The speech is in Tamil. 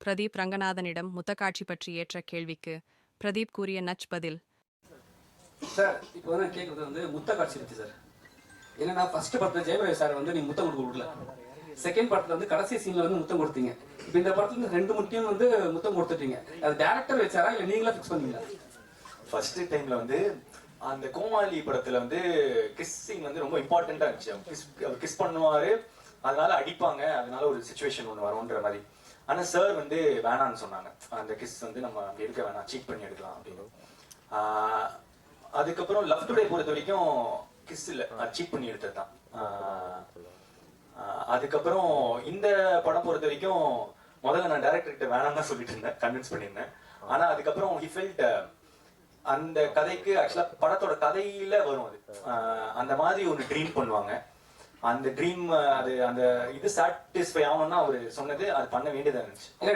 பிரதீப் ரங்கநாதனிடம் முத்தக்காட்சி பற்றி ஏற்ற கேள்விக்கு பிரதீப் கூறிய நச் பதில். சார் இப்போ வந்து கேட்குறது வந்து முத்த காட்சி பற்றி சார். என்னன்னா ஃபர்ஸ்ட் படத்தில் ஜெயபிரகாஷ் சார் வந்து நீ முத்தம் கொடுக்கல, செகண்ட் படத்தில் வந்து கடைசி சீனில் வந்து முத்தம் கொடுத்தீங்க. இப்போ இந்த படத்துல இருந்து ரெண்டு முட்டியும் வந்து முத்தம் கொடுத்துட்டீங்க. அது டேரக்டர் வச்சாரா இல்லை நீங்களா ஃபிக்ஸ் பண்ணீங்களா? ஃபர்ஸ்ட் டைம்ல வந்து அந்த கோமாளி படத்துல வந்து கிஸ்ஸிங் வந்து ரொம்ப இம்பார்ட்டண்டா இருந்துச்சு. அவர் கிஸ் பண்ணுவாரு, அதனால அடிப்பாங்க, அதனால ஒரு சுச்சுவேஷன் ஒன்று வரும்ன்ற மாதிரி. ஆனா சார் வந்து வேணான்னு சொன்னாங்க. அந்த கிஸ் வந்து நம்ம அப்படி எடுக்க வேணாம், சீட் பண்ணி எடுக்கலாம் அப்படின்னு. அதுக்கப்புறம் லவ் டுடே பொறுத்த வரைக்கும் கிஸ் இல்லை, சீட் பண்ணி எடுத்தது தான். அதுக்கப்புறம் இந்த படம் பொறுத்த வரைக்கும் முதல்ல நான் டைரக்டர்கிட்ட வேணாம் தான் சொல்லிட்டு இருந்தேன், கன்வின்ஸ் பண்ணியிருந்தேன். ஆனா அதுக்கப்புறம் ஹி ஃபெல்ட் அந்த கதைக்கு ஆக்சுவலா படத்தோட கதையில வரும் அது. அந்த மாதிரி ஒரு ட்ரீம் பண்ணுவாங்க. அந்த ட்ரீம் அது அந்த இது சாட்டிஸ்ஃபை ஆகணும்னா அவர் சொன்னது அது பண்ண வேண்டியதா இருந்துச்சு. இல்லை